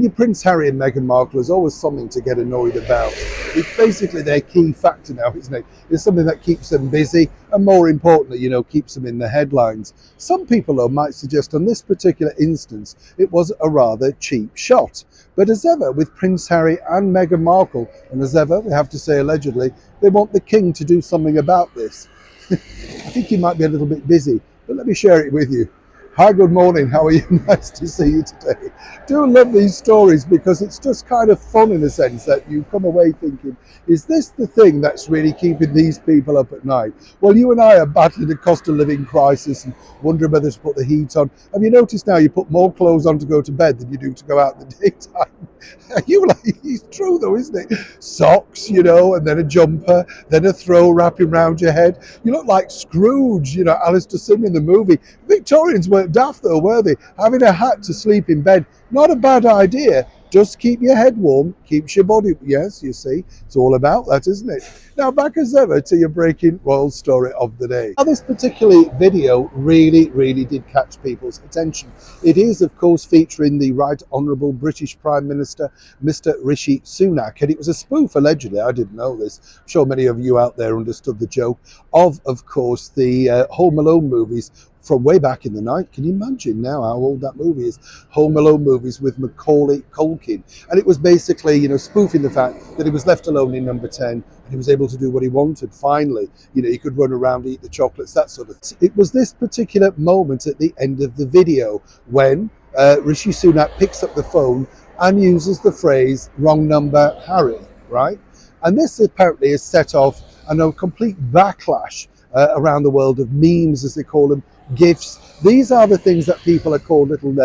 your Prince Harry and Meghan Markle is always something to get annoyed about. It's basically their key factor now, isn't it? It's something that keeps them busy and, more importantly, keeps them in the headlines. Some people, though, might suggest on this particular instance it was a rather cheap shot. But as ever with Prince Harry and Meghan Markle, and as ever, we have to say allegedly, they want the king to do something about this. I think he might be a little bit busy, but let me share it with you. Hi, good morning. How are you? Nice to see you today. Do love these stories because it's just kind of fun in a sense that you come away thinking, is this the thing that's really keeping these people up at night? Well, you and I are battling the cost of living crisis and wondering whether to put the heat on. Have you noticed now you put more clothes on to go to bed than you do to go out in the daytime? It's true though, isn't it? Socks, and then a jumper, then a throw wrapping around your head. You look like Scrooge, Alistair Sim in the movie. Victorians weren't daft though, were they? Having a hat to sleep in bed, not a bad idea. Just keep your head warm, keeps your body, yes, you see, it's all about that, isn't it? Now, back as ever to your breaking royal story of the day. Now, this particular video really did catch people's attention. It is, of course, featuring the Right Honourable British Prime Minister, Mr. Rishi Sunak, and it was a spoof, allegedly. I didn't know this. I'm sure many of you out there understood the joke of course, the Home Alone movies from way back in the night. Can you imagine now how old that movie is? Home Alone movies with Macaulay Culkin. And it was basically, spoofing the fact that he was left alone in number 10 and he was able to do what he wanted, finally. He could run around, eat the chocolates, that sort of thing. It was this particular moment at the end of the video when Rishi Sunak picks up the phone and uses the phrase, "wrong number, Harry," right? And this apparently has set off a complete backlash around the world of memes, as they call them, GIFs. These are the things that people are called little,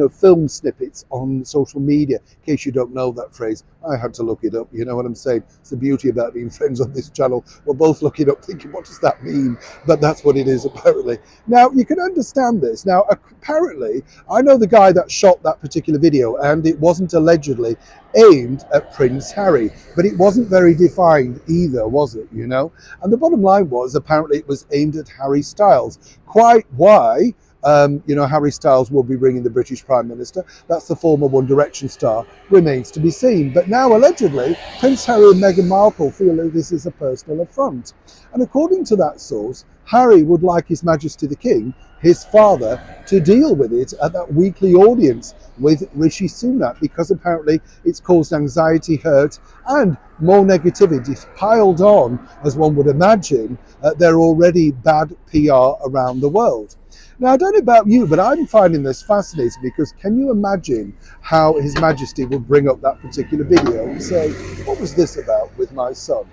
film snippets on social media. In case you don't know that phrase, I had to look it up. You know what I'm saying? It's the beauty about being friends on this channel. We're both looking up thinking, what does that mean? But that's what it is, apparently. Now, you can understand this. Now, apparently, I know the guy that shot that particular video, and it wasn't allegedly aimed at Prince Harry, but it wasn't very defined either, was it, And the bottom line was, apparently it was aimed at Harry Styles. Quite why, Harry Styles will be bringing the British Prime Minister, that's the former One Direction star, remains to be seen. But now, allegedly, Prince Harry and Meghan Markle feel that this is a personal affront. And according to that source, Harry would like His Majesty the King, his father, to deal with it at that weekly audience with Rishi Sunak, because apparently it's caused anxiety, hurt, and more negativity piled on, as one would imagine, their already bad PR around the world. Now, I don't know about you, but I'm finding this fascinating because can you imagine how His Majesty would bring up that particular video and say, what was this about with my son?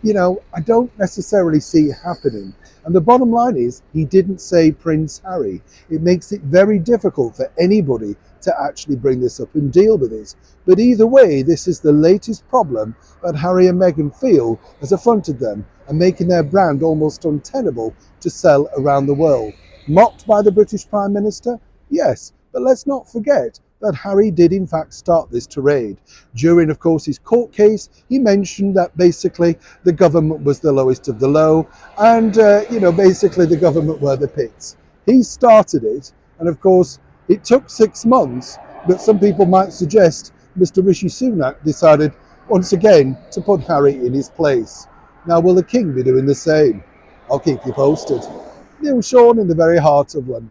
I don't necessarily see it happening. And the bottom line is, he didn't say Prince Harry. It makes it very difficult for anybody to actually bring this up and deal with it. But either way, this is the latest problem that Harry and Meghan feel has affronted them and making their brand almost untenable to sell around the world. Mocked by the British Prime Minister? Yes, but let's not forget that Harry did in fact start this tirade. During, of course, his court case, he mentioned that basically the government was the lowest of the low and, basically the government were the pits. He started it, and of course, it took 6 months, but some people might suggest Mr. Rishi Sunak decided once again to put Harry in his place. Now, will the King be doing the same? I'll keep you posted. Neil Sean in the very heart of London.